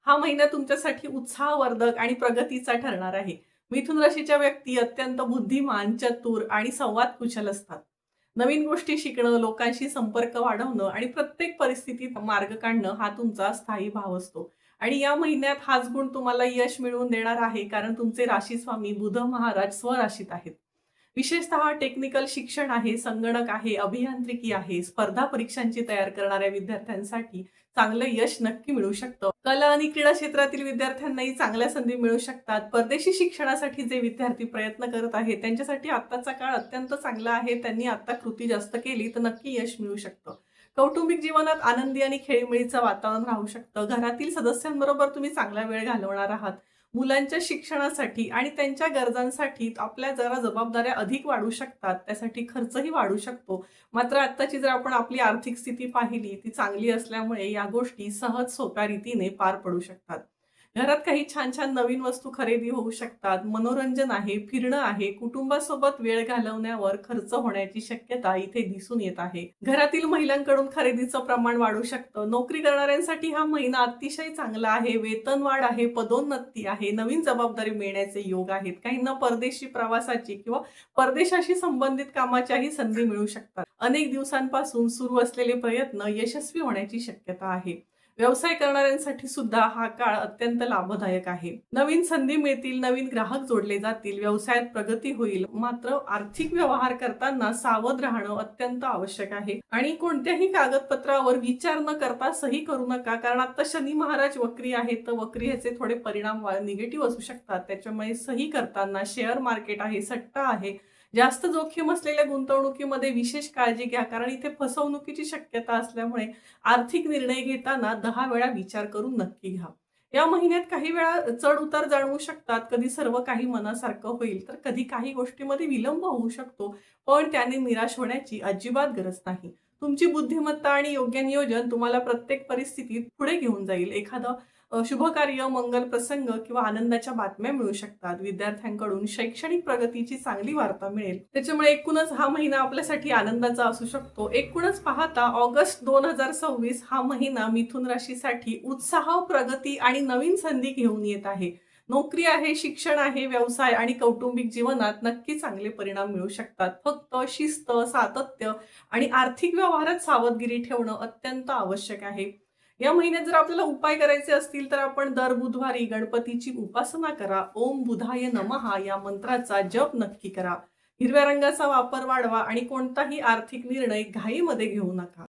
हा महिना तुमच्यासाठी उत्साहवर्धक आणि प्रगतीचा ठरणार आहे. मिथुन राशीच्या व्यक्ती अत्यंत बुद्धिमान, चतुर आणि संवाद कुशल असतात. नवीन गोष्टी शिकणं, लोकांशी संपर्क वाढवणं आणि प्रत्येक परिस्थितीत मार्ग काढणं हा तुमचा स्थायी भाव असतो. आणि या महिन्यात हाच गुण तुम्हाला यश मिळवून देणार आहे, कारण तुमचे राशीस्वामी बुध महाराज स्वराशीत आहेत. विशेषतः टेक्निकल शिक्षण आहे, संगणक आहे, अभियांत्रिकी आहे, स्पर्धा परीक्षांची तयार करणाऱ्या विद्यार्थ्यांसाठी चांगलं यश नक्की मिळू शकतं. कला आणि क्रीडा क्षेत्रातील विद्यार्थ्यांनाही चांगल्या संधी मिळू शकतात. परदेशी शिक्षणासाठी जे विद्यार्थी प्रयत्न करत आहेत, त्यांच्यासाठी आत्ताचा काळ अत्यंत चांगला आहे. त्यांनी आता कृती जास्त केली तर नक्की यश मिळू शकतं. कौटुंबिक जीवनात आनंदी आणि खेळीमेळीचं वातावरण राहू शकतं. घरातील सदस्यांबरोबर तुम्ही चांगला वेळ घालवणार आहात. मुलांच्या शिक्षणासाठी आणि त्यांच्या गरजांसाठी आपल्या जरा जबाबदाऱ्या अधिक वाढू शकतात. त्यासाठी खर्चही वाढू शकतो. मात्र आत्ताची जर आपण आपली आर्थिक स्थिती पाहिली, ती चांगली असल्यामुळे या गोष्टी सहज सोप्या रीतीने पार पडू शकतात. घरात काही छान-छान नवीन वस्तू खरेदी होऊ शकतात. मनोरंजन आहे, फिरणं आहे, कुटुंबासोबत वेळ घालवण्यावर खर्च होण्याची शक्यता इथे दिसून येत आहे. घरातील महिलांकडून खरेदीचं प्रमाण वाढू शकतं. नोकरी करणाऱ्यांसाठी हा महिना अतिशय चांगला आहे. वेतनवाढ आहे, पदोन्नती आहे, नवीन जबाबदारी मिळण्याचे योग आहेत. काहींना परदेशी प्रवासाची किंवा परदेशाशी संबंधित कामाच्याही संधी मिळू शकतात. अनेक दिवसांपासून सुरू असलेले प्रयत्न यशस्वी होण्याची शक्यता आहे. व्यवसाय करणाऱ्यांसाठी सुद्धा हा काळ अत्यंत लाभदायक आहे. नवीन संधी मिळतील, नवीन ग्राहक जोडले जातील, व्यवसायात प्रगती होईल. मात्र आर्थिक व्यवहार करताना सावध राहणं अत्यंत आवश्यक आहे. आणि कोणत्याही कागदपत्रावर विचार न करता सही करू नका, कारण आता शनी महाराज वक्री आहेत, तर वक्री ह्याचे थोडे परिणाम निगेटिव्ह असू शकतात. त्याच्यामुळे सही करताना शेअर मार्केट आहे, सट्टा आहे, जास्त जोखीम असलेल्या गुंतवणुकीमध्ये विशेष काळजी घ्या, कारण इथे फसवणुकीची शक्यता असल्यामुळे आर्थिक निर्णय घेताना 10 वेळा विचार करून नक्की घ्या. या महिन्यात काही वेळा चढ-उतार जाणवू शकतात. कधी सर्व काही मनासारखं होईल, तर कधी काही गोष्टींमध्ये विलंब होऊ शकतो. पण त्याने निराश होण्याची अजिबात गरज नाही. तुमची बुद्धिमत्ता आणि योग्य नियोजन तुम्हाला प्रत्येक परिस्थितीत पुढे घेऊन जाईल. एखादं शुभ कार्य, मंगल प्रसंग किंवा आनंदाच्या बातम्या मिळू शकतात. विद्यार्थ्यांकडून शैक्षणिक प्रगतीची चांगली वार्ता मिळेल. त्याच्यामुळे एकूणच हा महिना आपल्यासाठी आनंदाचा असू शकतो. एकूणच पाहता ऑगस्ट 2026 हा महिना मिथुन राशीसाठी उत्साह, प्रगती आणि नवीन संधी घेऊन येत आहे. नोकरी आहे, शिक्षण आहे, व्यवसाय आणि कौटुंबिक जीवनात नक्की चांगले परिणाम मिळू शकतात. फक्त शिस्त, सातत्य आणि आर्थिक व्यवहारात सावधगिरी ठेवणं अत्यंत आवश्यक आहे. या महिन्यात जर आपल्याला उपाय करायचे असतील, तर आपण दर बुधवारी गणपतीची उपासना करा. ओम बुधाय नमः या मंत्राचा जप नक्की करा. हिरव्या रंगाचा वापर वाढवा आणि कोणताही आर्थिक निर्णय घाईमध्ये घेऊ नका.